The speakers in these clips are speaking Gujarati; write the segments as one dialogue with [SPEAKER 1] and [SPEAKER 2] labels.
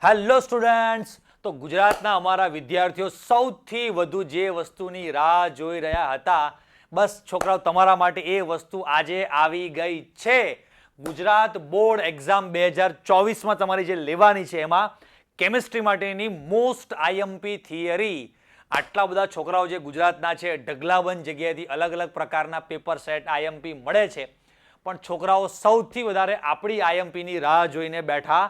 [SPEAKER 1] હેલો સ્ટુડન્ટ્સ, તો ગુજરાતના અમારા વિદ્યાર્થીઓ સૌથી વધુ જે વસ્તુની રાહ જોઈ રહ્યા હતા, બસ છોકરાઓ તમારા માટે એ વસ્તુ આજે આવી ગઈ છે. ગુજરાત બોર્ડ એક્ઝામ 2024માં તમારી જે લેવાની છે એમાં કેમિસ્ટ્રી માટેની મોસ્ટ આઈએમપી થિયરી. આટલા બધા છોકરાઓ જે ગુજરાતના છે, ઢગલાબંધ જગ્યાએથી અલગ અલગ પ્રકારના પેપર સેટ આઈએમપી મળે છે, પણ છોકરાઓ સૌથી વધારે આપણી આઈએમપીની રાહ જોઈને બેઠા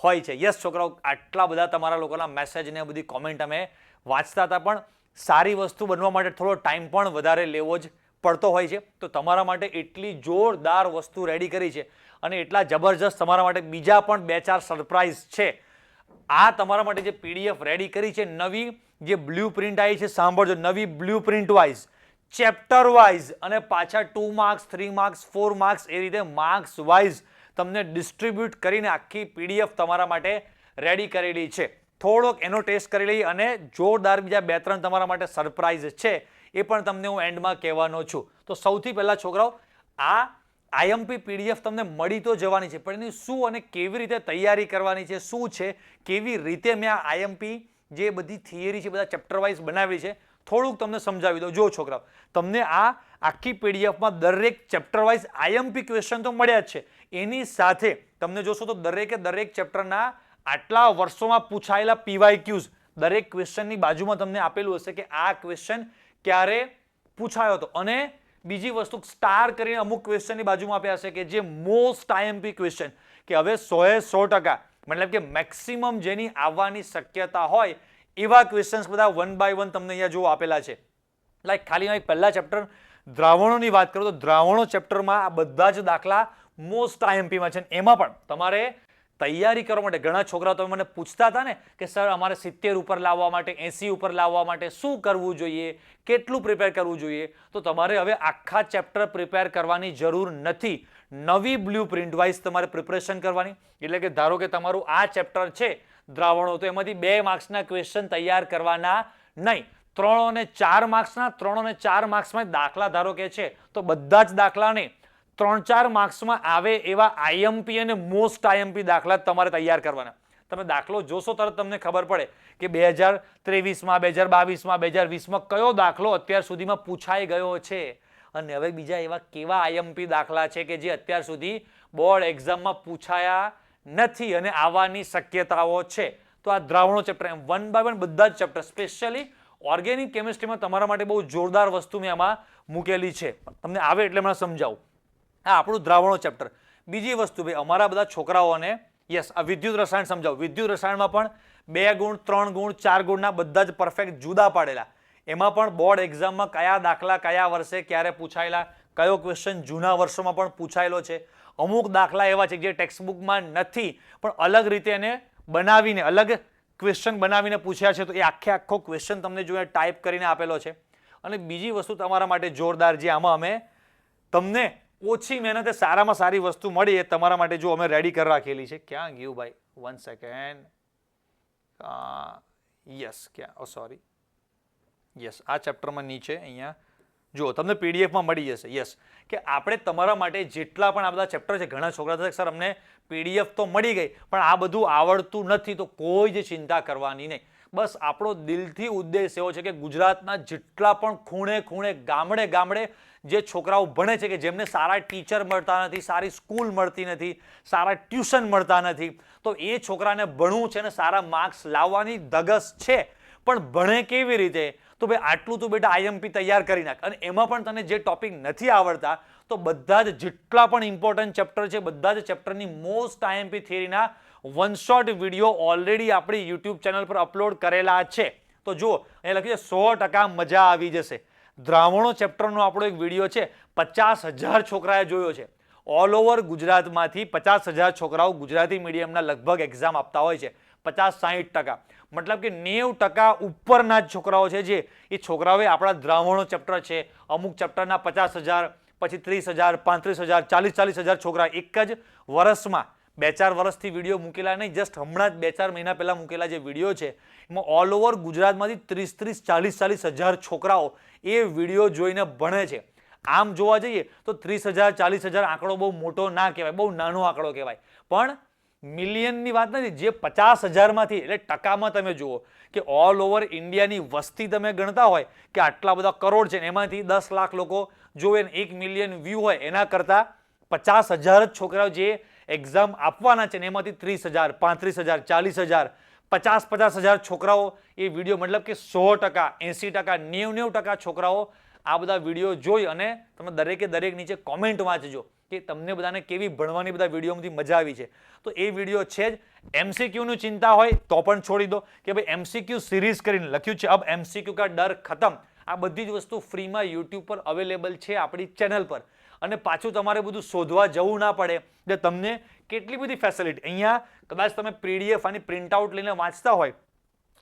[SPEAKER 1] હોય છે. યસ છોકરાઓ, આટલા બધા તમારા લોકોના મેસેજ ને બધી કોમેન્ટ અમે વાંચતા હતા, પણ સારી વસ્તુ બનવા માટે થોડો ટાઈમ પણ વધારે લેવો જ પડતો હોય છે. તો તમારા માટે એટલી જોરદાર વસ્તુ રેડી કરી છે અને એટલા જબરજસ્ત તમારા માટે બીજા પણ 2-4 સરપ્રાઈઝ છે. આ તમારા માટે જે પીડીએફ રેડી કરી છે, નવી જે બ્લુ પ્રિન્ટ આવી છે, સાંભળજો, નવી blue print wise, chapter wise અને પાછા 2 માર્ક્સ, 3 માર્ક્સ, 4 માર્ક્સ એ રીતે માર્ક્સ વાઇઝ તમને ડિસ્ટ્રીબ્યુટ કરીને આખી પીડીએફ તમારા માટે રેડી કરેલી છે. થોડોક એનો ટેસ્ટ કરી લઈએ અને જોરદાર બીજા 2-3 તમારા માટે સરપ્રાઈઝ છે, એ પણ તમને હું એન્ડમાં કહેવાનો છું. તો સૌથી પહેલા છોકરાઓ, આ આઈએમપી પીડીએફ તમને મળી તો જવાની છે, પણ એની શું અને કેવી રીતે તૈયારી કરવાની છે, શું છે, કેવી રીતે મેં આ આઈએમપી જે બધી થિયરી છે, બધા ચેપ્ટર વાઇઝ બનાવેલી છે, થોડુંક તમને સમજાવી દઉં. જો છોકરાઓ, તમને આ આખી પીડીએફમાં દરેક ચેપ્ટર વાઇઝ આઈએમપી ક્વેશ્ચન તો મળ્યા જ છે, એની સાથે તમને જોશો તો દરેકે દરેક ચેપ્ટરના આટલા વર્ષોમાં પૂછાયેલા પીવાયક્યુઝ દરેક ક્વેશ્ચનની બાજુમાં તમને આપેલું હશે કે આ ક્વેશ્ચન ક્યારે પૂછાયો હતો, અને બીજી વસ્તુ સ્ટાર કરીને અમુક ક્વેશ્ચનની બાજુમાં આપ્યા હશે કે જે મોસ્ટ આઈએમપી ક્વેશ્ચન, કે હવે 100% મતલબ કે મેક્સિમમ જેની આવવાની શક્યતા હોય એવા ક્વેશ્ચન્સ બધા 1 by 1 તમને અહીંયા જો આપેલા છે. લાઈક ખાલી એક પહેલા ચેપ્ટર દ્રાવણોની વાત કરું તો દ્રાવણો ચેપ્ટરમાં આ બધા જ દાખલા મોસ્ટ આઈએમપીમાં છે. એમાં પણ તમારે તૈયારી કરવા માટે ઘણા છોકરાઓ તમે મને પૂછતા હતા ને કે સર અમારે 70 ઉપર લાવવા માટે, 80 ઉપર લાવવા માટે શું કરવું જોઈએ, કેટલું પ્રિપેર કરવું જોઈએ, તો તમારે હવે આખા ચેપ્ટર પ્રિપેર કરવાની જરૂર નથી. નવી બ્લુ પ્રિન્ટ વાઇઝ તમારે પ્રિપરેશન કરવાની. એટલે કે ધારો કે તમારું આ ચેપ્ટર છે દ્રાવણો, તો એમાંથી 2 માર્ક્સના ક્વેશ્ચન તૈયાર કરવાના નહીં, 3 અને 4 માર્ક્સના, 3 અને 4 માર્ક્સમાં દાખલા ધારો કે છે તો બધા જ દાખલા નહીં, 3-4 માર્ક્સમાં આવે એવા આઈએમપી અને મોસ્ટ આઈએમપી દાખલા તમારે તૈયાર કરવાના. તમે દાખલો જોશો તરત તમને ખબર પડે કે 2023માં, 2022માં, 2020માં કયો દાખલો અત્યાર સુધીમાં પૂછાઈ ગયો છે, અને હવે બીજા એવા કેવા આઈએમપી દાખલા છે કે જે અત્યાર સુધી બોર્ડ એક્ઝામમાં પૂછાયા નથી અને આવવાની શક્યતાઓ છે. તો આ દ્રાવણો ચેપ્ટર એમ 1 by 1 બધા જ ચેપ્ટર, સ્પેશિયલી ઓર્ગેનિક કેમિસ્ટ્રીમાં તમારા માટે બહુ જોરદાર વસ્તુ મેં આમાં મૂકેલી છે. તમને આવે એટલે મને સમજાવું. આ આપણું દ્રાવણો ચેપ્ટર. બીજી વસ્તુ ભાઈ, અમારા બધા છોકરાઓને યસ આ વિદ્યુત રસાયણ સમજાવું. વિદ્યુત રસાયણમાં પણ 2 ગુણ, 3 ગુણ, 4 ગુણના બધા જ પરફેક્ટ જુદા પાડેલા. એમાં પણ બોર્ડ એક્ઝામમાં કયા દાખલા કયા વર્ષે ક્યારે પૂછાયેલા, કયો ક્વેશ્ચન જૂના વર્ષોમાં પણ પૂછાયેલો છે. અમુક દાખલા એવા છે જે ટેક્સ્ટબુકમાં નથી પણ અલગ રીતે એને બનાવીને, અલગ ક્વેશ્ચન બનાવીને પૂછ્યા છે, તો એ આખો ક્વેશ્ચન તમને જો ટાઈપ કરીને આપેલો છે. અને બીજી વસ્તુ તમારા માટે જોરદાર, જે આમાં અમે તમને ઓછી મહેનતે સારામાં સારી વસ્તુ મળી એ તમારા માટે જો અમે રેડી કરી રાખેલી છે. ક્યાં ગયું ભાઈ, 1 સેકન્ડ, યસ, ક્યાં, સોરી, યસ, આ ચેપ્ટરમાં નીચે અહીંયા જુઓ તમને પીડીએફમાં મળી જશે. યસ, કે આપણે તમારા માટે જેટલા પણ આ બધા ચેપ્ટર છે, ઘણા છોકરા થશે સર અમને પીડીએફ તો મળી ગઈ પણ આ બધું આવડતું નથી, તો કોઈ જ ચિંતા કરવાની નહીં. બસ આપણો દિલથી ઉદ્દેશ એવો છે કે ગુજરાતના જેટલા પણ ખૂણે ખૂણે, ગામડે ગામડે જે છોકરાઓ ભણે છે કે જેમને સારા ટીચર મળતા નથી, સારી સ્કૂલ મળતી નથી, સારા ટ્યુશન મળતા નથી, તો એ છોકરાને ભણવું છે અને સારા માર્ક્સ લાવવાની ધગસ છે, પણ ભણે કેવી રીતે, તો ભાઈ આટલું તું બેટા આઈએમપી તૈયાર કરી નાખ. અને એમાં પણ તને જે ટોપિક નથી આવડતા તો બધા જ જેટલા પણ ઇમ્પોર્ટન્ટ ચેપ્ટર છે, બધા જ ચેપ્ટરની મોસ્ટ આઈએમપી થિયરીના 1 શોર્ટ વિડીયો ઓલરેડી આપણી યુટ્યુબ ચેનલ પર અપલોડ કરેલા છે. તો જુઓ, અહીંયા લખ્યું છે 100% મજા આવી જશે. દ્રાવણો ચેપ્ટરનો આપણો એક વિડીયો છે, 50,000 છોકરાએ જોયો છે. ઓલ ઓવર ગુજરાતમાંથી 50,000 છોકરાઓ ગુજરાતી મીડિયમના લગભગ એક્ઝામ આપતા હોય છે. 50-60%, મતલબ કે 90% ઉપરના જ છોકરાઓ છે જે એ છોકરાઓએ આપણા દ્રાવણો ચેપ્ટર છે, અમુક ચેપ્ટરના 50,000, પછી 30,000, 35,000, 40,000 છોકરા એક જ વર્ષમાં 2-4 વર્ષથી વિડીયો મૂકેલા નહીં, જસ્ટ હમણાં જ 2-4 મહિના પહેલા મૂકેલા જે વિડીયો છે એમાં ઓલ ઓવર ગુજરાતમાંથી 30,000, 40,000 છોકરાઓ એ વિડીયો જોઈને ભણે છે. આમ જોવા જઈએ તો 30,000, 40,000 આંકડો બહુ મોટો ના કહેવાય, બહુ નાનો આંકડો કહેવાય, પણ મિલિયનની વાત નથી, જે 50,000માંથી એટલે ટકામાં તમે જુઓ કે ઓલ ઓવર ઇન્ડિયાની વસ્તી તમે ગણતા હોય કે આટલા બધા કરોડ છે, એમાંથી 10 લાખ લોકો જોવે, 1 મિલિયન વ્યૂ હોય, એના કરતા 50,000 જ છોકરાઓ જે એક્ઝામ આપવાના છે, એમાંથી 30,000, 35,000, 40,000, 50,000 છોકરાઓ એ વિડીયો, મતલબ કે 100%, 80%, 90% છોકરાઓ આ બધા વિડીયો જોઈ અને તમે દરેકે દરેક નીચે કોમેન્ટ વાંચજો કે તમને બધાને કેવી ભણવાની બધા વિડીયોમાંથી મજા આવી છે. તો એ વિડીયો છે જ. એમસીક્યુની ચિંતા હોય તો પણ છોડી દો કે ભાઈ એમસીક્યુ સિરીઝ કરીને લખ્યું છે, અબ એમસીક્યુ કા ડર ખતમ. આ બધી જ વસ્તુ ફ્રીમાં યુટ્યુબ પર અવેલેબલ છે આપણી ચેનલ પર. અને પાછું તમારે બધું શોધવા જવું ના પડે એટલે તમને કેટલી બધી ફેસિલિટી. અહીંયા કદાચ તમે પીડીએફ આની પ્રિન્ટઆઉટ લઈને વાંચતા હોય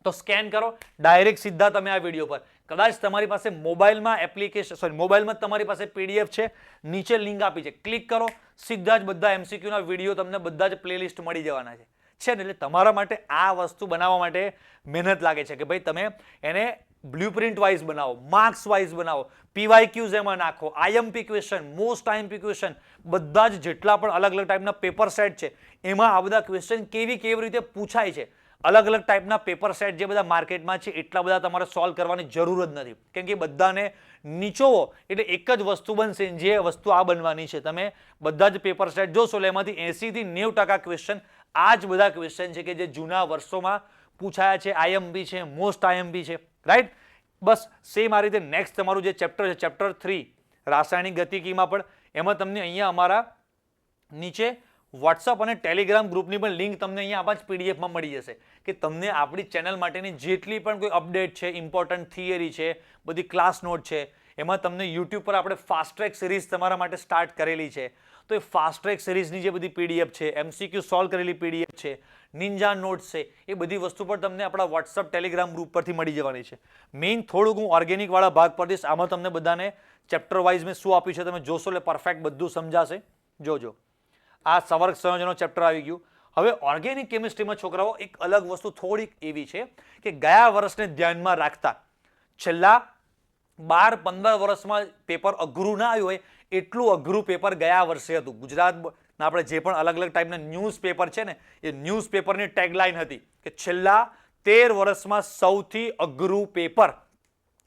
[SPEAKER 1] તો સ્કેન કરો, ડાયરેક્ટ સીધા તમે આ વિડીયો પર. કદાચ તમારી પાસે મોબાઈલમાં એપ્લિકેશન, મોબાઈલમાં તમારી પાસે પીડીએફ છે, નીચે લિંક આપી છે, ક્લિક કરો, સીધા જ બધા એમસીક્યુના વિડીયો તમને બધા જ પ્લેલિસ્ટ મળી જવાના છે. ને એટલે તમારા માટે આ વસ્તુ બનાવવા માટે મહેનત લાગે છે કે ભાઈ તમે એને બ્લુપ્રિન્ટ વાઇઝ બનાવો, માર્ક્સ વાઇઝ બનાવો, પીવાયક્યુઝ એમાં નાખો, IMP question, most IMP question, બધા જ જેટલા પણ અલગ અલગ ટાઈપના પેપર સેટ છે એમાં આ બધા ક્વેશ્ચન કેવી રીતે પૂછાય છે. અલગ અલગ ટાઈપના પેપર સેટ જે બધા માર્કેટમાં છે એટલા બધા તમારે સોલ્વ કરવાની જરૂર જ નથી, કેમ કે બધાને નીચોવો એટલે એક જ વસ્તુ બનશે, જે વસ્તુ આ બનવાની છે. તમે બધા જ પેપર સેટ જોશો એટલે એમાંથી 80 થી 90% ક્વેશ્ચન આ જ બધા ક્વેશ્ચન છે કે જે જૂના વર્ષોમાં પૂછાયા છે, આઈએમપી છે, મોસ્ટ આઈએમપી છે, રાઈટ. બસ સેમ આ રીતે નેક્સ્ટ તમારું જે ચેપ્ટર છે, ચેપ્ટર 3 રાસાયણિક ગતિકીમાં પણ એમાં તમને અહીંયા અમારા નીચે વોટ્સઅપ અને ટેલિગ્રામ ગ્રુપની પણ લિંક તમને અહીંયા આમાં જ પીડીએફમાં મળી જશે કે તમને આપણી ચેનલ માટેની જેટલી પણ કોઈ અપડેટ છે, ઇમ્પોર્ટન્ટ થિયરી છે, બધી ક્લાસ નોટ છે, એમાં તમને યુટ્યુબ પર આપણે ફાસ્ટ ટ્રેક સિરીઝ તમારા માટે સ્ટાર્ટ કરેલી છે. તો એ ફાસ્ટ ટ્રેક સિરીઝની જે બધી પીડીએફ છે, એમસીક્યુ સોલ્વ કરેલી પીડીએફ છે, નિંજા નોટ્સ છે, એ બધી વસ્તુ પર તમને આપણા વોટ્સઅપ ટેલિગ્રામ ગ્રુપ પરથી મળી જવાની છે. મેઇન થોડુંક હું ઓર્ગેનિક વાળા ભાગ પર દઈશ, આમાં તમને બધાને ચેપ્ટર વાઇઝ મેં શું આપ્યું છે તમે જોશો એટલે પરફેક્ટ બધું સમજાશે. જોજો આ સવર્ગ સંયોજનો ચેપ્ટર આવી ગયું. હવે ઓર્ગેનિક કેમિસ્ટ્રીમાં છોકરાઓ એક અલગ વસ્તુ થોડીક એવી છે કે ગયા વર્ષને ધ્યાનમાં રાખતા છેલ્લા 12-15 વર્ષમાં પેપર અઘરું ના આવ્યું હોય એટલું અઘરું પેપર ગયા વર્ષે હતું. ગુજરાતના આપણે જે પણ અલગ અલગ ટાઈપના ન્યૂઝ પેપર છે ને, એ ન્યૂઝ પેપરની ટેગલાઇન હતી કે છેલ્લા 13 વર્ષમાં સૌથી અઘરું પેપર.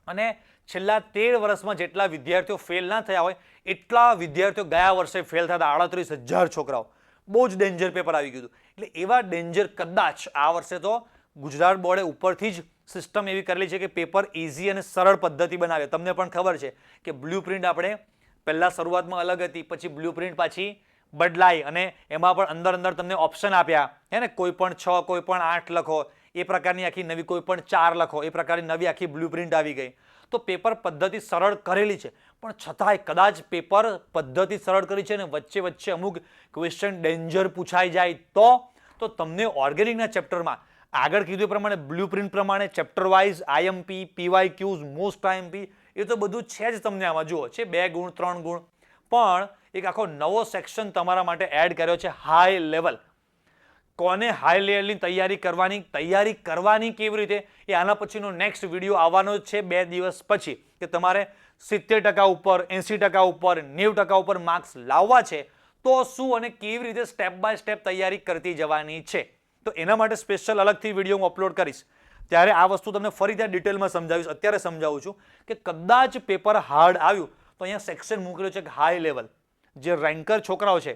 [SPEAKER 1] અને છેલ્લા 13 વર્ષમાં જેટલા વિદ્યાર્થીઓ ફેલ ના થયા હોય એટલા વિદ્યાર્થીઓ ગયા વર્ષે ફેલ થતા 38,000 છોકરાઓ. બહુ જ ડેન્જર પેપર આવી ગયું હતું. એટલે એવા ડેન્જર કદાચ આ વર્ષે તો ગુજરાત બોર્ડે ઉપરથી જ સિસ્ટમ એવી કરેલી છે કે પેપર ઇઝી અને સરળ પદ્ધતિ બનાવે. તમને પણ ખબર છે કે બ્લુપ્રિન્ટ આપણે પહેલા શરૂઆતમાં અલગ હતી, પછી બ્લુપ્રિન્ટ પાછી બદલાઈ અને એમાં પણ અંદર તમને ઓપ્શન આપ્યા હે ને, કોઈ પણ 6, કોઈ પણ 8 લખો, એ પ્રકારની આખી નવી, કોઈ પણ 4 લખો, એ પ્રકારની નવી આખી બ્લુપ્રિન્ટ આવી ગઈ. તો પેપર પદ્ધતિ સરળ કરેલી છે, પણ છતાંય કદાચ પેપર પદ્ધતિ સરળ કરી છે ને વચ્ચે અમુક ક્વેશ્ચન ડેન્જર પૂછાઈ જાય તો તમને ઓર્ગેનિકના ચેપ્ટરમાં આગળ કીધું પ્રમાણે બ્લુપ્રિન્ટ પ્રમાણે chapter wise IMP, PYQs, most IMP એ તો બધું છે જ. તમને આમાં જુઓ છે 2 ગુણ 3 ગુણ, પણ એક આખો નવો સેક્શન તમારા માટે એડ કર્યો છે હાઈ લેવલ. કોને હાઈ લેવલની તૈયારી કરવાની કેવી રીતે એ આના પછીનો નેક્સ્ટ વિડીયો આવવાનો છે 2 દિવસ પછી, કે તમારે 70% ઉપર, 80% ઉપર, 90% ઉપર માર્ક્સ લાવવા છે તો શું અને કેવી રીતે સ્ટેપ બાય સ્ટેપ તૈયારી કરતી જવાની છે. તો એના માટે સ્પેશિયલ અલગથી વિડીયો હું અપલોડ કરીશ, ત્યારે આ વસ્તુ તમને ફરી ત્યાં ડિટેલમાં સમજાવીશ. અત્યારે સમજાવું છું કે કદાચ પેપર હાર્ડ આવ્યું તો અહીંયા સેક્શન મૂકેલું છે કે હાઈ લેવલ, જે રેન્કર છોકરાઓ છે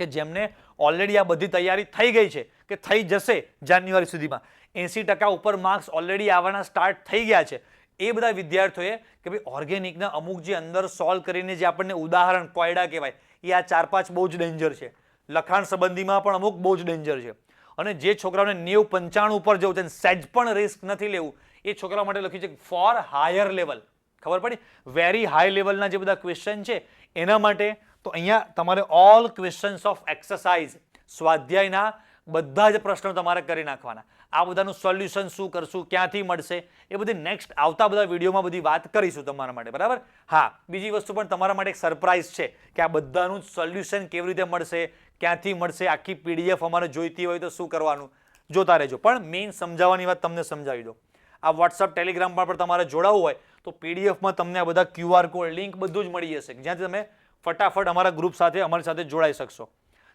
[SPEAKER 1] કે જેમને ઓલરેડી આ બધી તૈયારી થઈ ગઈ છે કે થઈ જશે જાન્યુઆરી સુધીમાં, 80% ઉપર માર્ક્સ ઓલરેડી આવવાના સ્ટાર્ટ થઈ ગયા છે, એ બધા વિદ્યાર્થીઓએ કે ભાઈ ઓર્ગેનિકના અમુક જે અંદર સોલ્વ કરીને જે આપણને ઉદાહરણ કોયડા કહેવાય એ આ 4-5 બહુ જ ડેન્જર છે. લખાણ સંબંધીમાં પણ અમુક બહુ જ ડેન્જર છે. અને જે છોકરાઓને 90-95 ઉપર જવું છે, સેજ પણ રિસ્ક નથી લેવું, એ છોકરાઓ માટે લખ્યું છે ફોર હાયર લેવલ. ખબર પડી? વેરી હાઈ લેવલના જે બધા ક્વેશ્ચન છે એના માટે તો અહીંયા તમારે ઓલ ક્વેશ્ચન્સ ઓફ એક્સરસાઇઝ, સ્વાધ્યાયના બધા જ પ્રશ્નો તમારે કરી નાખવાના. આ બધાનું સોલ્યુશન શું કરશું, ક્યાંથી મળશે, એ બધી નેક્સ્ટ આવતા બધા વિડીયોમાં બધી વાત કરીશું તમારા માટે, બરાબર? હા, બીજી વસ્તુ પણ તમારા માટે એક સરપ્રાઇઝ છે કે આ બધાનું સોલ્યુશન કેવી રીતે મળશે, ક્યાંથી મળશે, આખી પીડીએફ અમારે જોઈતી હોય તો શું કરવાનું, જોતા રહેજો. પણ મેઇન સમજાવવાની વાત તમને સમજાવી દો. આ વોટ્સઅપ ટેલિગ્રામ પર તમારે જોડાવવું હોય તો પીડીએફમાં તમને આ બધા QR કોડ લિંક બધું જ મળી જશે, જ્યાંથી તમે ફટાફટ અમારા ગ્રુપ સાથે અમારી સાથે જોડાઈ શકશો.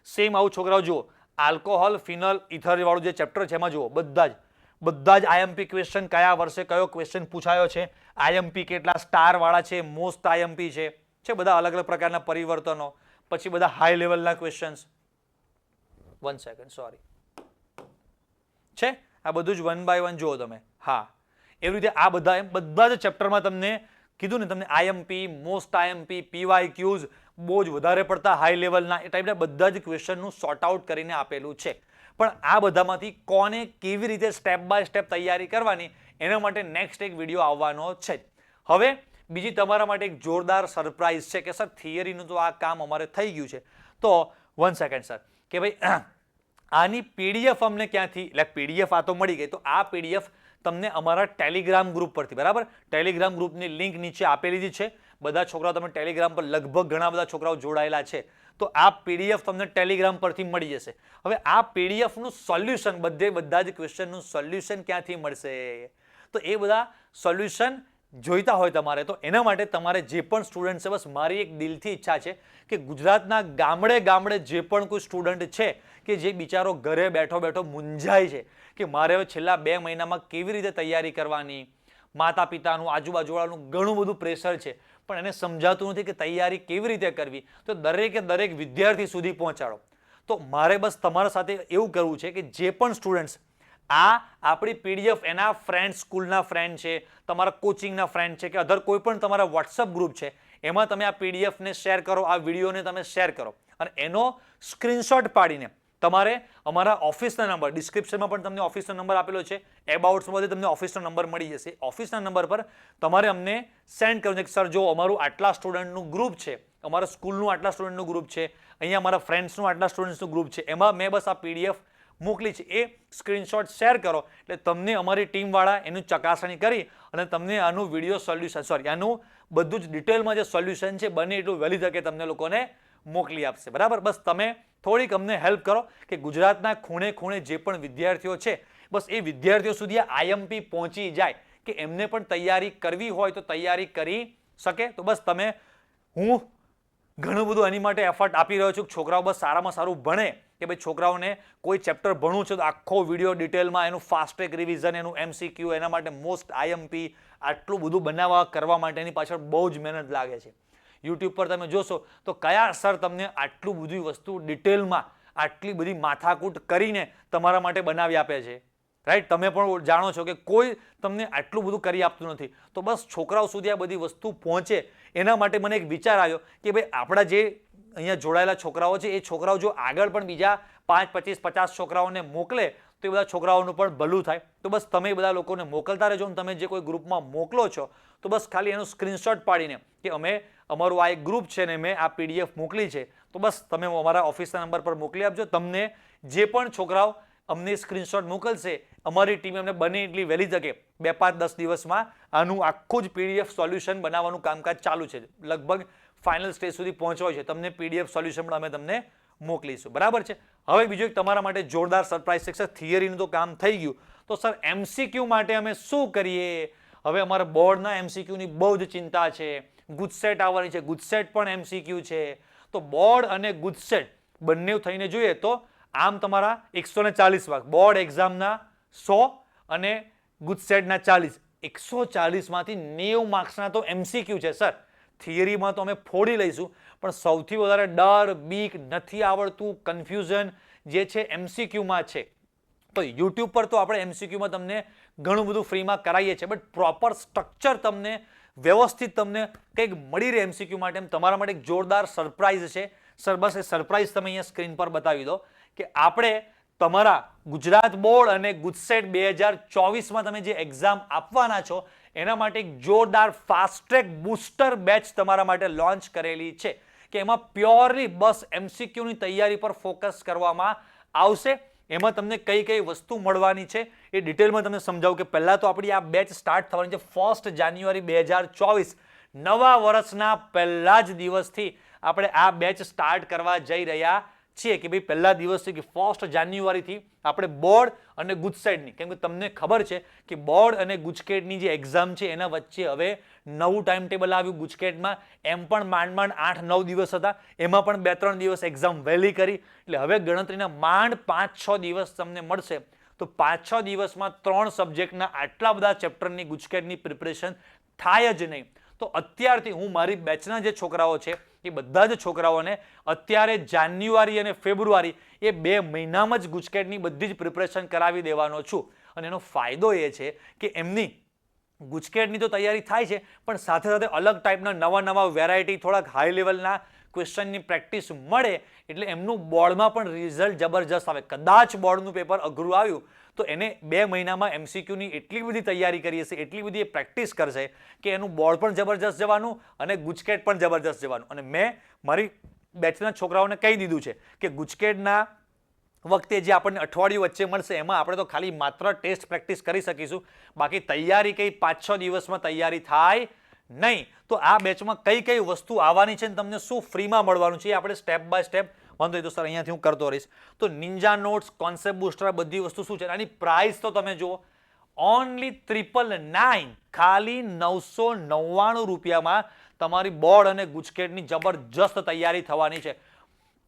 [SPEAKER 1] સેમ આવું છોકરાઓ જુઓ, આલ્કોહોલ ફિનોલ ઇથર વાળું જે ચેપ્ટર છે એમાં જુઓ બધા જ આઈએમપી ક્વેશ્ચન કયા વર્ષે કયો ક્વેશ્ચન પૂછાયો છે, આઈએમપી કેટલા સ્ટાર વાળા છે, મોસ્ટ આઈએમપી છે બધા અલગ અલગ પ્રકારના પરિવર્તનો, પછી બધા હાઈ લેવલના ક્વેશ્ચન્સ. 1 સેકન્ડ સોરી છે આ બધું જ 1 બાય 1 જુઓ તમે. હા, એવી રીતે આ બધા જ ચેપ્ટરમાં તમને કીધું ને, તમને આઈએમપી, મોસ્ટ આઈએમપી, પીવાયક્યુઝ, બહુ જ વધારે પડતા હાઈ લેવલના એ ટાઈપના બધા જ ક્વેશ્ચનનું સોર્ટ આઉટ કરીને આપેલું છે. પણ આ બધામાંથી કોને કેવી રીતે સ્ટેપ બાય સ્ટેપ તૈયારી કરવાની એના માટે નેક્સ્ટ એક વિડીયો આવવાનો છે. હવે બીજી તમારા માટે એક જોરદાર સરપ્રાઈઝ છે કે સર થિયરીનું તો આ કામ અમારે થઈ ગયું છે, તો 1 સેકન્ડ સર કે ભાઈ આની પીડીએફ અમને ક્યાંથી, એટલે પીડીએફ આ તો મળી ગઈ, તો આ પીડીએફ તમને અમારા ટેલિગ્રામ ગ્રુપ પરથી, બરાબર, ટેલિગ્રામ ગ્રુપની લિંક નીચે આપેલી જ છે. બધા છોકરાઓ તમે ટેલિગ્રામ પર લગભગ ઘણા બધા છોકરાઓ જોડાયેલા છે, તો આ પીડીએફ તમને ટેલિગ્રામ પરથી મળી જશે. હવે આ પીડીએફનું સોલ્યુશન, બધા જ ક્વેશ્ચનનું સોલ્યુશન ક્યાંથી મળશે, તો એ બધા સોલ્યુશન જોઈતા હોય તમારે, તો એના માટે તમારે જે પણ સ્ટુડન્ટ છે, બસ મારી એક દિલથી ઈચ્છા છે કે ગુજરાતના ગામડે જે પણ કોઈ સ્ટુડન્ટ છે કે જે બિચારો ઘરે બેઠો મૂંઝાય છે કે મારે હવે છેલ્લા 2 મહિનામાં કેવી રીતે તૈયારી કરવાની, માતા પિતાનું, આજુબાજુવાળાનું ઘણું બધું પ્રેશર છે, પણ એને સમજાતું નથી કે તૈયારી કેવી રીતે કરવી, તો દરેક વિદ્યાર્થી સુધી પહોંચાડો. તો મારે બસ તમારા સાથે એવું કરવું છે કે જે પણ સ્ટુડન્ટ્સ આ આપણી પીડીએફ એના ફ્રેન્ડ, સ્કૂલના ફ્રેન્ડ છે, તમારા કોચિંગના ફ્રેન્ડ છે કે અધર કોઈ પણ તમારા વોટ્સઅપ ગ્રુપ છે, એમાં તમે આ પીડીએફને શેર કરો, આ વિડીયોને તમે શેર કરો અને એનો સ્ક્રીનશોટ પાડીને તમારે અમારા ઓફિસના નંબર, ડિસ્ક્રિપ્શનમાં પણ તમને ઓફિસનો નંબર આપેલો છે, એબાઉટ્સમાંથી તમને ઓફિસનો નંબર મળી જશે, ઓફિસના નંબર પર તમારે અમને સેન્ડ કરવું છે કે સર જો અમારું આટલા સ્ટુડન્ટનું ગ્રુપ છે, અમારા સ્કૂલનું આટલા સ્ટુડન્ટનું ગ્રુપ છે, અહીંયા અમારા ફ્રેન્ડ્સનું આટલા સ્ટુડન્ટ્સનું ગ્રુપ છે, એમાં મેં બસ આ પીડીએફ મોકલી છે, એ સ્ક્રીનશોટ શેર કરો એટલે તમને અમારી ટીમવાળા એનું ચકાસણી કરી અને તમને આનું વિડીયો સોલ્યુશન, આનું બધું જ ડિટેલમાં જે સોલ્યુશન છે બને એટલું વહેલી તકે તમને લોકોને મોકલી આપશે. બરાબર, બસ તમે થોડીક અમને હેલ્પ કરો કે ગુજરાતના ખૂણે જે પણ વિદ્યાર્થીઓ છે, બસ એ વિદ્યાર્થીઓ સુધી આ આઈએમપી પહોંચી જાય કે એમને પણ તૈયારી કરવી હોય તો તૈયારી કરી શકે. તો બસ હું ઘણું બધું એની માટે એફર્ટ આપી રહ્યો છું, છોકરાઓ બસ સારામાં સારું ભણે, કે ભાઈ છોકરાઓને કોઈ ચેપ્ટર ભણવું છે તો આખો વિડીયો ડિટેલમાં એનું ફાસ્ટ ટ્રેક રિવિઝન, એનું MCQ, એના માટે મોસ્ટ આઈએમપી, આટલું બધું કરવા માટે એની પાછળ બહુ જ મહેનત લાગે છે. યુટ્યુબ પર તમે જોશો તો કયા સર તમને આટલું બધી વસ્તુ ડિટેલમાં આટલી બધી માથાકૂટ કરીને તમારા માટે બનાવી આપે છે, રાઈટ? તમે પણ જાણો છો કે કોઈ તમને આટલું બધું કરી આપતું નથી. તો બસ છોકરાઓ સુધી આ બધી વસ્તુ પહોંચે એના માટે મને એક વિચાર આવ્યો કે ભાઈ આપણા જે અહીંયા જોડાયેલા છોકરાઓ છે એ છોકરાઓ જો આગળ પણ બીજા 5, 25, 50 છોકરાઓને મોકલે તો એ બધા છોકરાઓનું પણ ભલું થાય. તો બસ તમે બધા લોકોને મોકલતા રહેજો અને તમે જે કોઈ ગ્રુપમાં મોકલો છો તો બસ ખાલી એનું સ્ક્રીનશોટ પાડીને કે અમારું આ એક ગ્રુપ છે ને મેં આ પીડીએફ મોકલી છે, તો બસ તમે અમારા ઓફિસના નંબર પર મોકલી આપજો. તમને જે પણ છોકરાઓ અમને સ્ક્રીનશોટ મોકલશે અમારી ટીમ એમને બને એટલી વહેલી તકે 2, 5, 10 દિવસમાં આનું આખું જ પીડીએફ સોલ્યુશન બનાવવાનું કામકાજ ચાલુ છે, લગભગ ફાઇનલ સ્ટેજ સુધી પહોંચવા છે. તમને પીડીએફ સોલ્યુશન પણ અમે તમને મોકલીશું. બરાબર છે. હવે બીજું એક તમારા માટે જોરદાર સરપ્રાઈઝ છે. સર થિયરીનું તો કામ થઈ ગયું, તો સર MCQ માટે અમે શું કરીએ? હવે અમારા બોર્ડના MCQની બહુ જ ચિંતા છે, ગુજસેટ આવવાની છે, ગુજસેટ પણ MCQ છે, તો બોર્ડ અને ગુજસેટ બંને થઈને જોઈએ તો આમ તમારા 140 માર્ક, બોર્ડ એક્ઝામના 100 અને ગુજસેટના 40, 140 માંથી 90 માર્ક્સના તો MCQ છે સર. થિયરીમાં તો અમે ફોડી લઈશું, પણ સૌથી વધારે ડર, બીક, નથી આવડતું, કન્ફ્યુઝન જે છે MCQમાં છે. તો યુટ્યુબ પર તો આપણે MCQમાં તમને ઘણું બધું ફ્રીમાં કરાવીએ છીએ, બટ પ્રોપર સ્ટ્રક્ચર તમને વ્યવસ્થિત તમને કંઈક મળી રહે MCQ માટે એમ તમારા માટે એક જોરદાર સરપ્રાઈઝ છે. સર બસ એ સરપ્રાઈઝ તમે અહીંયા સ્ક્રીન પર બતાવી દો કે આપણે તમારા ગુજરાત બોર્ડ અને ગુજસેટ 2024માં તમે જે એક્ઝામ આપવાના છો એના માટે એક જોરદાર ફાસ્ટ ટ્રેક બૂસ્ટર બેચ તમારા માટે લોન્ચ કરેલી છે કે એમાં પ્યોરલી બસ MCQની તૈયારી પર ફોકસ કરવામાં આવશે. એમાં તમને કઈ વસ્તુ મળવાની છે એ ડિટેલમાં તમને સમજાવું કે પહેલા તો આપણી આ બેચ સ્ટાર્ટ થવાની છે 1 જાન્યુઆરી 2024, નવા વર્ષના પહેલા જ દિવસથી આપણે આ બેચ સ્ટાર્ટ કરવા જઈ રહ્યા છે કે ભાઈ પહેલા દિવસથી કે 1 જાન્યુઆરીથી આપણે બોર્ડ અને ગુજસેટની, કેમ કે તમને ખબર છે કે બોર્ડ અને ગુજકેટની જે એક્ઝામ છે એના વચ્ચે હવે નવું ટાઈમ ટેબલ આવ્યું. ગુજકેટમાં એમ પણ માંડ 8-9 દિવસ હતા, એમાં પણ 2-3 દિવસ એક્ઝામ વહેલી કરી, એટલે હવે ગણતરીના માંડ 5-6 દિવસ તમને મળશે. તો 5-6 દિવસમાં 3 સબ્જેક્ટના આટલા બધા ચેપ્ટરની ગુજકેટની પ્રિપરેશન થાય જ નહીં. તો અત્યારથી હું મારી બેચના જે છોકરાઓ છે એ બધા જ છોકરાઓને અત્યારે જાન્યુઆરી અને ફેબ્રુઆરી એ 2 મહિનામાં જ ગુજકેટની બધી જ પ્રિપરેશન કરાવી દેવાનો છું. અને એનો ફાયદો એ છે કે એમની ગુજકેટની તો તૈયારી થાય છે, પણ સાથે સાથે અલગ ટાઈપના નવા વેરાયટી, થોડાક હાઈ લેવલના ક્વેશ્ચનની પ્રેક્ટિસ મળે, એટલે એમનું બોર્ડમાં પણ રિઝલ્ટ જબરજસ્ત આવે. કદાચ બોર્ડનું પેપર અઘરું આવ્યું તો એને 2 મહિનામાં એમસીક્યુની એટલી બધી તૈયારી કરી હશે, એટલી બધી પ્રેક્ટિસ કરશે કે એનું બોર્ડ પણ જબરજસ્ત જવાનું અને ગુજકેટ પણ જબરજસ્ત જવાનું. અને મેં મારી બેચના છોકરાઓને કહી દીધું છે કે ગુજકેટના વખતે જે આપણને અઠવાડિયું વચ્ચે મળશે એમાં આપણે તો ખાલી માત્ર ટેસ્ટ પ્રેક્ટિસ કરી શકીશું, બાકી તૈયારી કઈ 5-6 દિવસમાં તૈયારી થાય નહીં. તો આ બેચમાં કઈ કઈ વસ્તુ આવવાની છે, તમને શું ફ્રીમાં મળવાનું છે, આપણે સ્ટેપ બાય સ્ટેપ. વાંધો નહીં તો સર અહીંયાથી હું કરતો રહીશ. તો નિંજા નોટ્સ, કોન્સેપ્ટ બૂસ્ટર, આ બધી વસ્તુ શું છે, આની પ્રાઇસ તો તમે જુઓ, ઓનલી 999, ખાલી 999 રૂપિયામાં તમારી બોર્ડ અને ગુજકેટની જબરજસ્ત તૈયારી થવાની છે.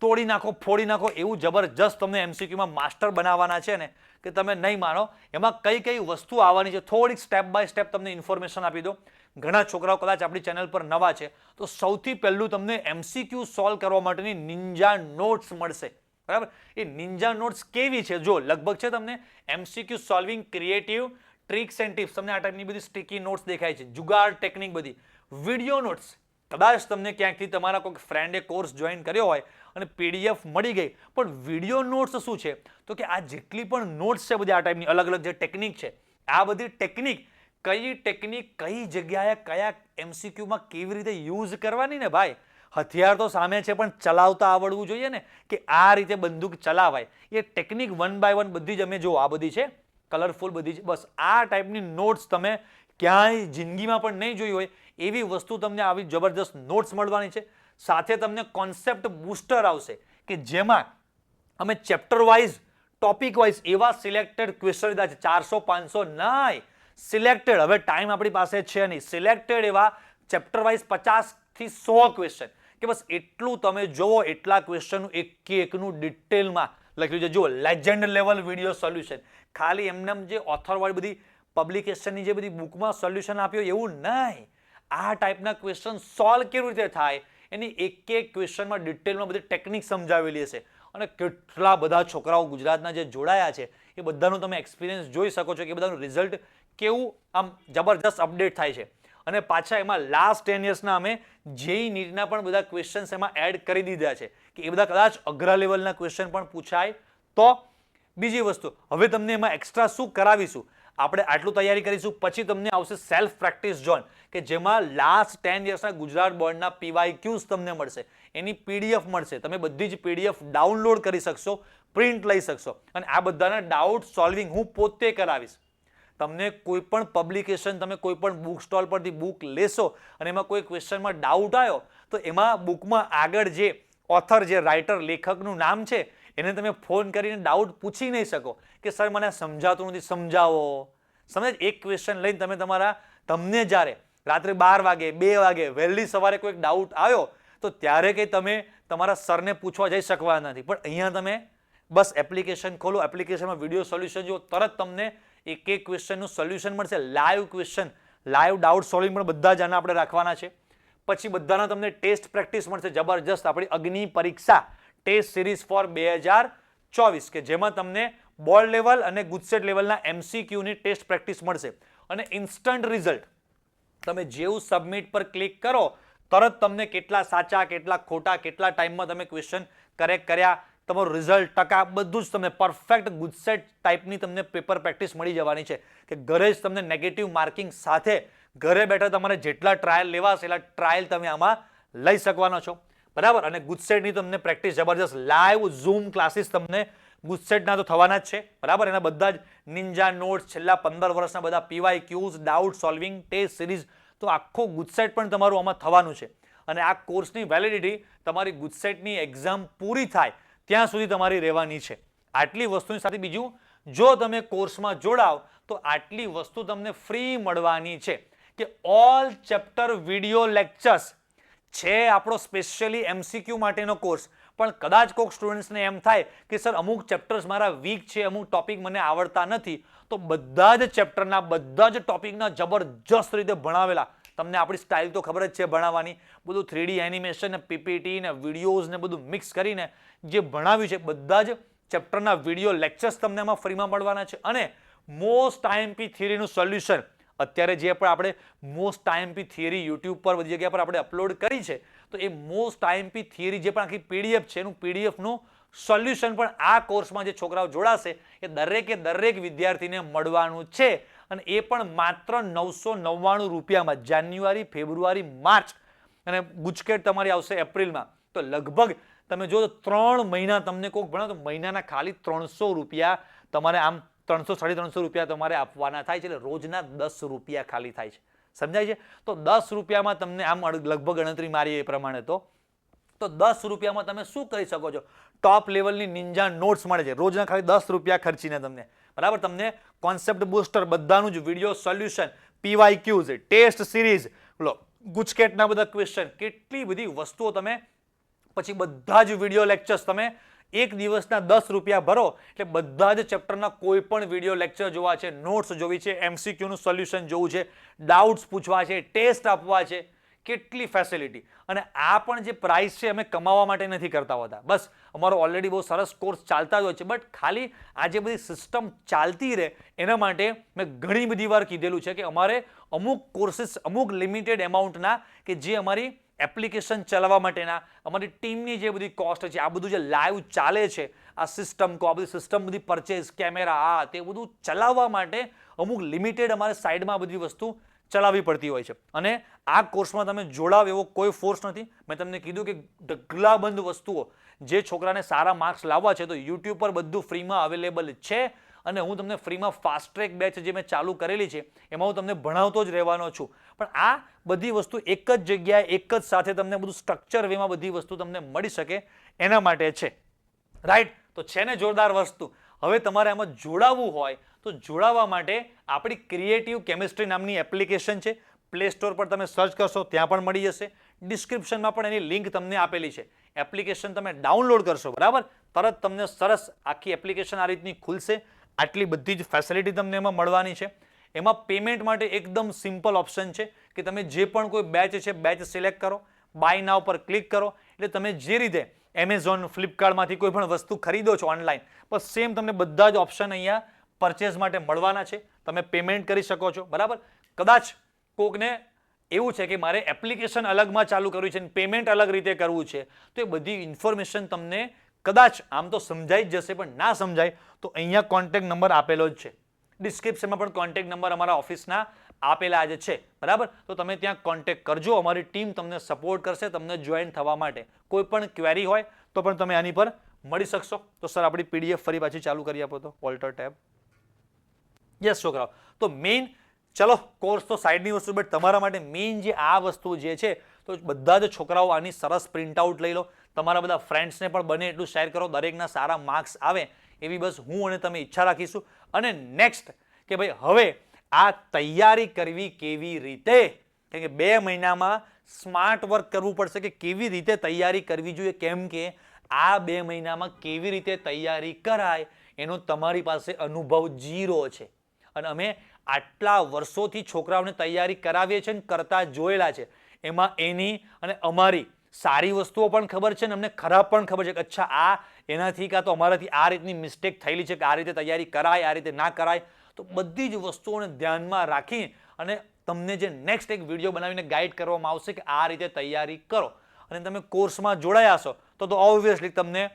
[SPEAKER 1] તોડી નાખો, ફોડી નાખો એવું જબરજસ્ત તમને એમસીક્યુમાં માસ્ટર બનાવવાના છે ને કે તમે નહીં માનો. એમાં કઈ કઈ વસ્તુ આવવાની છે થોડીક સ્ટેપ બાય સ્ટેપ તમને ઇન્ફોર્મેશન આપી દો. ઘણા છોકરાઓ કદાચ આપણી ચેનલ પર નવા છે, તો સૌથી પહેલું તમને એમસીક્યુ સોલ્વ કરવા માટેની નિંજા નોટ્સ મળશે, બરાબર. એ નિંજા નોટ્સ કેવી છે જો, લગભગ છે તમને MCQ solving creative tricks and tips, તમને આ ટાઈપની બધી સ્ટીકી નોટ્સ દેખાય છે, જુગાડ ટેકનિક બધી. વિડીયો નોટ્સ કદાચ તમને ક્યાંકથી તમારા કોઈ ફ્રેન્ડે કોર્સ જોઈન કર્યો હોય અને પીડીએફ મળી ગઈ, પણ વિડીયો નોટ્સ શું છે તો કે આ જેટલી પણ નોટ્સ છે બધી આ ટાઈપની અલગ અલગ જે ટેકનિક છે, આ બધી ટેકનિક કઈ જગ્યાએ કયા એમસીક્યુમાં કેવી રીતે યુઝ કરવાની ને ભાઈ. હથિયાર તો સામે છે પણ ચલાવતા આવડવું જોઈએ ને, કે આ રીતે બંદૂક ચલાવાય. એ ટેકનિક 1 by 1 બધી જ અમે જો આ બધી છે કલરફુલ બધી છે. બસ આ ટાઈપની નોટ્સ તમે ક્યાંય જિંદગીમાં પણ નહીં જોઈ હોય એવી વસ્તુ તમને આવી જબરજસ્ત નોટ્સ મળવાની છે. સાથે તમને કોન્સેપ્ટ બૂસ્ટર આવશે કે જેમાં અમે ચેપ્ટર વાઇઝ, ટોપિક વાઇઝ એવા સિલેક્ટેડ ક્વેશ્ચન લીધા છે, 400-500 નહીં, સિલેક્ટેડ. હવે ટાઈમ આપણી પાસે છે નહીં, સિલેક્ટેડ એવા ચેપ્ટર વાઇઝ 50 થી 100 ક્વેશ્ચન, કે બસ એટલું તમે જોવો, એટલા ક્વેશ્ચનનું એકનું ડિટેલમાં લખ્યું છે. જુઓ, લેજેન્ડ લેવલ વિડીયો સોલ્યુશન, ખાલી એમને જે ઓથર વાળી બધી પબ્લિકેશનની જે બધી બુકમાં સોલ્યુશન આપ્યું એવું નહીં. આ ટાઈપના ક્વેશ્ચન સોલ્વ કેવી રીતે થાય એની એક ક્વેશ્ચનમાં ડિટેલમાં બધી ટેકનિક સમજાવેલી હશે. અને કેટલા બધા છોકરાઓ ગુજરાતના જે જોડાયા છે એ બધાનું તમે એક્સપિરિયન્સ જોઈ શકો છો કે બધાનું રિઝલ્ટ કેવું આમ જબરજસ્ત અપડેટ થાય છે. અને પાછા એમાં લાસ્ટ 10 યર્સના અમે જેઈ નીટના પણ બધા ક્વેશ્ચન્સ એમાં એડ કરી દીધા છે કે એ બધા કદાચ અઘરા લેવલના ક્વેશ્ચન પણ પૂછાય તો. બીજી વસ્તુ, હવે તમને એમાં એક્સ્ટ્રા શું કરાવીશું, આપણે આટલું તૈયારી કરીશું, પછી તમને આવશે સેલ્ફ પ્રેક્ટિસ ઝોન કે જેમાં લાસ્ટ 10 યર્સના ગુજરાત બોર્ડના PYQs તમને મળશે, એની પીડીએફ મળશે. તમે બધી જ પીડીએફ ડાઉનલોડ કરી શકશો, પ્રિન્ટ લઈ શકશો, અને આ બધાના ડાઉટ સોલ્વિંગ હું પોતે કરાવીશ. તમને કોઈ પણ પબ્લિકેશન, તમે કોઈ પણ બુક સ્ટોલ પરથી બુક લેશો અને એમાં કોઈ ક્વેશ્ચનમાં ડાઉટ આવ્યો તો એમાં બુકમાં આગળ જે ઓથર, જે રાઇટર, લેખકનું નામ છે એને તમે ફોન કરીને ડાઉટ પૂછી નહીં શકો કે સર મને સમજાતું નથી, સમજાવો. સમજ, એક ક્વેશ્ચન લઈને તમે તમને જ્યારે રાત્રે 12 વાગે, 2 વાગે, વહેલી સવારે કોઈ ડાઉટ આવ્યો તો ત્યારે કંઈ તમે તમારા સરને પૂછવા જઈ શકવાના નથી. પણ અહીંયા તમે બસ એપ્લિકેશન ખોલો, એપ્લિકેશનમાં વિડીયો સોલ્યુશન જુઓ, તરત તમને એક ક્વેશ્ચનનું સોલ્યુશન મળશે. Live question, live doubt solving પણ બધા જ આના આપણે રાખવાના છે. પછી બધાના તમને ટેસ્ટ પ્રેક્ટિસ મળશે જબરજસ્ત, આપણી અગ્નિ પરીક્ષા ટેસ્ટ સિરીઝ ફોર 2024 કે જેમાં તમને બોર્ડ લેવલ અને ગુજસેટ લેવલના એમસીક્યુની ટેસ્ટ પ્રેક્ટિસ મળશે. અને ઇન્સ્ટન્ટ રિઝલ્ટ, તમે જેવું સબમિટ પર ક્લિક કરો તરત તમને કેટલા સાચા, કેટલા ખોટા, કેટલા ટાઈમમાં તમે ક્વેશ્ચન કરેક્ટ કર્યા, તમારું રિઝલ્ટ, ટકા બધું જ તમને પરફેક્ટ ગુજસેટ ટાઈપની તમને પેપર પ્રેક્ટિસ મળી જવાની છે કે ઘરે જ તમને નેગેટિવ માર્કિંગ સાથે ઘરે બેઠા તમારે જેટલા ટ્રાયલ લેવાશે એટલા ટ્રાયલ તમે આમાં લઈ શકવાનો છો, બરાબર. અને ગુજસેટની તમને પ્રેક્ટિસ જબરજસ્ત લાઈવ ઝૂમ ક્લાસીસ તમને ગુજસેટના તો થવાના જ છે, બરાબર. એના બધા જ નિંજા નોટ્સ, છેલ્લા 15 વર્ષના બધા PYQs, doubt solving test series, તો આખું ગુજસેટ પણ તમારું આમાં થવાનું છે. અને આ કોર્સની વેલિડિટી તમારી ગુજસેટની એક્ઝામ પૂરી થાય ત્યાં સુધી તમારી રહેવાની છે. આટલી વસ્તુની સાથે બીજું, જો તમે કોર્સમાં જોડાવ તો આટલી વસ્તુ તમને ફ્રી મળવાની છે કે ઓલ ચેપ્ટર વિડીયો લેક્ચર્સ છે આપણો સ્પેશિયલી MCQ માટેનો કોર્સ. પણ કદાચ કોઈક સ્ટુડન્ટ્સને એમ થાય કે સર અમુક ચેપ્ટર્સ મારા વીક છે, અમુક ટોપિક મને આવડતા નથી, તો બધા જ ચેપ્ટરના બધા જ ટોપિકના જબરજસ્ત રીતે ભણાવેલા, તમને આપણી સ્ટાઇલ તો ખબર જ છે ભણાવવાની, બધું 3D એનિમેશન ને PPT ને વિડીયોઝ ને બધું મિક્સ કરીને જે ભણાવ્યું છે બધા જ ચેપ્ટરના વિડીયો લેક્ચર્સ તમને આમાં ફ્રીમાં મળવાના છે. અને મોસ્ટ IMP થિયરીનું સોલ્યુશન અત્યારે જે પણ આપણે મોસ્ટ IMP થિયરી યુટ્યુબ પર બધી જગ્યા પર આપણે અપલોડ કરી છે, તો એ મોસ્ટ IMP થિયરી જે પણ આખી PDF છે એનું PDFનું સોલ્યુશન પણ આ કોર્સમાં જે છોકરાઓ જોડાશે એ દરેક વિદ્યાર્થીને મળવાનું છે. અને એ પણ માત્ર 999 રૂપિયામાં. જાન્યુઆરી, ફેબ્રુઆરી, માર્ચ અને ગુજકેટ તમારી આવશે એપ્રિલમાં. તો લગભગ તમે જો 3 મહિના તમને કોઈક ભણાવો તો મહિનાના ખાલી 300 રૂપિયા તમારે આમ 300-350 રૂપિયા તમારે આપવાના થાય છે. એટલે રોજના 10 રૂપિયા ખાલી થાય છે. સમજાય છે? તો 10 રૂપિયામાં તમને આમ લગભગ ગણતરી મારી એ પ્રમાણે તો 10 રૂપિયામાં તમે શું કરી શકો છો? ટોપ લેવલની નિંજા નોટ્સ મળે છે રોજના ખાલી 10 રૂપિયા ખર્ચીને તમને. બરાબર? તમને કોન્સેપ્ટ બૂસ્ટર બધાનું જ video solution, PYQs, test series, ગુજકેટના બધા ક્વેશ્ચન, કેટલી બધી વસ્તુઓ તમે પછી બધા જ વિડીયો લેક્ચર્સ તમે એક દિવસના 10 રૂપિયા ભરો એટલે બધા જ ચેપ્ટરના કોઈ પણ વિડીયો લેક્ચર જોવા છે, નોટ્સ જોવી છે, MCQ નું સોલ્યુશન જોવું છે, ડાઉટ્સ પૂછવા છે, ટેસ્ટ આપવા છે, કેટલી ફેસિલિટી. અને આ પણ જે પ્રાઇસ છે અમે કમાવા માટે નથી કરતા હોતા, બસ અમારો ઓલરેડી બહુ સરસ કોર્સ ચાલતા જ હોય છે, બટ ખાલી આ જે બધી સિસ્ટમ ચાલતી રહે એના માટે મેં ઘણી બધી વાર કીધેલું છે કે અમારે અમુક કોર્સીસ અમુક લિમિટેડ એમાઉન્ટના કે જે અમારી એપ્લિકેશન ચલાવવા માટેના અમારી ટીમની જે બધી કોસ્ટ છે, આ બધું જે લાઈવ ચાલે છે, આ સિસ્ટમ આ બધી સિસ્ટમ બધી પરચેઝ, કેમેરા, આ તે બધું ચલાવવા માટે અમુક લિમિટેડ અમારે સાઈડમાં બધી વસ્તુ ચલાવવી પડતી હોય છે. અને આ કોર્સમાં તમે જોડાવ એવો કોઈ ફોર્સ નથી. મેં તમને કીધું કે ઢગલાબંધ વસ્તુઓ જે છોકરાને સારા માર્ક્સ લાવવા છે તો યુટ્યુબ પર બધું ફ્રીમાં અવેલેબલ છે. અને હું તમને ફ્રીમાં ફાસ્ટ ટ્રેક બેચ જે મેં ચાલુ કરેલી છે એમાં હું તમને ભણાવતો જ રહેવાનો છું. પણ આ બધી વસ્તુ એક જ જગ્યાએ એક જ સાથે તમને બધું સ્ટ્રક્ચર વેમાં બધી વસ્તુ તમને મળી શકે એના માટે છે. રાઈટ? તો છે ને જોરદાર વસ્તુ. હવે તમારે આમાં જોડાવવું હોય તો જોડાવા માટે આપણી ક્રિએટિવ કેમિસ્ટ્રી નામની એપ્લિકેશન છે. પ્લે સ્ટોર પર તમે સર્ચ કરશો ત્યાં પણ મળી જશે. ડિસ્ક્રિપ્શનમાં પણ એની લિંક તમને આપેલી છે. એપ્લિકેશન તમે ડાઉનલોડ કરશો, બરાબર, તરત તમને સરસ આખી એપ્લિકેશન આ રીતની ખુલશે. આટલી બધી જ ફેસિલિટી તમને એમાં મળવાની છે. એમાં પેમેન્ટ માટે એકદમ સિમ્પલ ઓપ્શન છે કે તમે જે પણ કોઈ બેચ છે બેચ સિલેક્ટ કરો, બાય નાવ પર ક્લિક કરો એટલે તમે જે રીતે એમેઝોન, ફ્લિપકાર્ટમાંથી કોઈ પણ વસ્તુ ખરીદો છો ઓનલાઈન, બસ સેમ તમને બધા જ ઓપ્શન અહીંયા પરચેઝ માટે મળવાના છે. તમે પેમેન્ટ કરી શકો છો. બરાબર? કદાચ કોકને એવું છે કે મારે એપ્લિકેશન અલગમાં ચાલુ કરવી છે અને પેમેન્ટ અલગ રીતે કરવું છે, તો એ બધી ઇન્ફોર્મેશન તમને કદાચ આમ તો સમજાઈ જ જશે, પણ ના સમજાય તો અહીંયા કોન્ટેક્ટ નંબર આપેલો જ છે. ડિસ્ક્રિપ્શનમાં પણ કોન્ટેક્ટ નંબર અમારા ઓફિસના આપેલા જ છે. બરાબર? તો તમે ત્યાં કોન્ટેક્ટ કરજો. અમારી ટીમ તમને સપોર્ટ કરશે તમને જોઈન થવા માટે. કોઈ પણ ક્વેરી હોય તો પણ તમે આની પર મળી શકશો. તો સર આપણી PDF ફરી પાછી ચાલુ કરી આપો તો ઓલ્ટર ટેબ. યસ છોકરાઓ, તો મેઇન ચલો કોર્સ તો સાઈડની વસ્તુ, બટ તમારા માટે મેઇન જે આ વસ્તુ જે છે તો બધા જ છોકરાઓ આની સરસ પ્રિન્ટ આઉટ લઈ લો. તમારા બધા ફ્રેન્ડ્સને પણ બને એટલું શેર કરો. દરેકના સારા માર્ક્સ આવે એવી બસ હું અને તમે ઈચ્છા રાખીશું. અને નેક્સ્ટ કે ભાઈ હવે આ તૈયારી કરવી કેવી રીતે, કારણ કે 2 મહિનામાં સ્માર્ટ વર્ક કરવું પડશે કે કેવી રીતે તૈયારી કરવી જોઈએ, કેમ કે આ 2 મહિનામાં કેવી રીતે તૈયારી કરાય એનો તમારી પાસે અનુભવ 0 છે. અને અમે આટલા વર્ષોથી છોકરાઓને તૈયારી કરાવીએ છીએ અને કરતા જોયેલા છે. એમાં એની અને અમારી સારી વસ્તુઓ પણ ખબર છે અને અમને ખરાબ પણ ખબર છે કે અચ્છા આ એનાથી કાં તો અમારાથી આ રીતની મિસ્ટેક થયેલી છે કે આ રીતે તૈયારી કરાય, આ રીતે ના કરાય. તો બધી જ વસ્તુઓને ધ્યાનમાં રાખી અને તમને જે નેક્સ્ટ એક વિડીયો બનાવીને ગાઈડ કરવામાં આવશે કે આ રીતે તૈયારી કરો. અને તમે કોર્સમાં જોડાયા છો તો ઓબ્વિયસલી તમને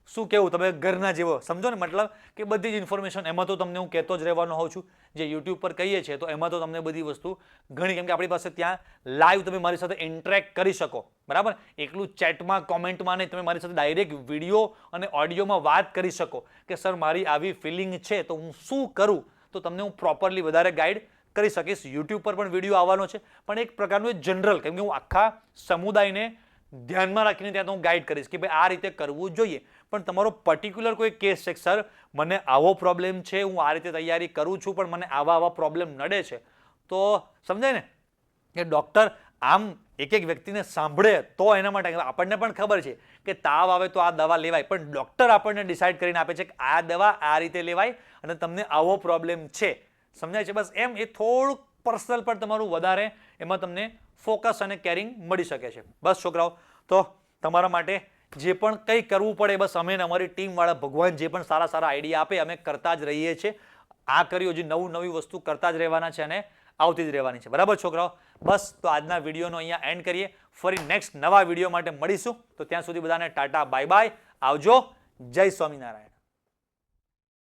[SPEAKER 1] શું કહેવું, તમે ઘરના જેવો સમજો ને, મતલબ કે બધી જ ઇન્ફોર્મેશન એમાં તો તમને હું કહેતો જ રહેવાનો હોઉં છું. જે યુટ્યુબ પર કહીએ છીએ તો એમાં તો તમને બધી વસ્તુ ઘણી, કેમ કે આપણી પાસે ત્યાં લાઈવ તમે મારી સાથે ઇન્ટરેક્ટ કરી શકો. બરાબર? એકલું ચેટમાં, કોમેન્ટમાં નહીં, તમે મારી સાથે ડાયરેક્ટ વિડીયો અને ઓડિયોમાં વાત કરી શકો કે સર મારી આવી ફિલિંગ છે તો હું શું કરું, તો તમને હું પ્રોપરલી વધારે ગાઈડ કરી શકીશ. યુટ્યુબ પર પણ વિડીયો આવવાનો છે, પણ એક પ્રકારનું જનરલ, કેમ કે હું આખા સમુદાયને ધ્યાનમાં રાખીને ત્યાં તો હું ગાઈડ કરીશ કે ભાઈ આ રીતે કરવું જોઈએ. પણ તમારો પર્ટિક્યુલર કોઈ કેસ છે, સર મને આવો પ્રોબ્લેમ છે, હું આ રીતે તૈયારી કરું છું પણ મને આવા પ્રોબ્લેમ નડે છે, તો સમજાય ને કે ડૉક્ટર આમ એક એક વ્યક્તિને સાંભળે તો એના માટે આપણને પણ ખબર છે કે તાવ આવે તો આ દવા લેવાય, પણ ડૉક્ટર આપણને ડિસાઇડ કરીને આપે છે કે આ દવા આ રીતે લેવાય અને તમને આવો પ્રોબ્લેમ છે. સમજાય છે? બસ એમ એ થોડુંક પર્સનલ પર તમારું વધારે એમાં તમને ફોકસ અને કેરિંગ મળી શકે છે. બસ છોકરાઓ, તો તમારા માટે જે પણ કંઈ કરવું પડે બસ અમે અમારી ટીમવાળા ભગવાન જે પણ સારા સારા આઈડિયા આપે અમે કરતા જ રહીએ છીએ. આ કર્યું હજી નવી વસ્તુ કરતા જ રહેવાના છે અને આવતી જ રહેવાની છે. બરાબર છોકરાઓ? બસ તો આજના વિડીયોનો અહીંયા એન્ડ કરીએ. ફરી નેક્સ્ટ નવા વિડીયો માટે મળીશું. તો ત્યાં સુધી બધાને ટાટા બાય બાય, આવજો, જય સ્વામિનારાયણ.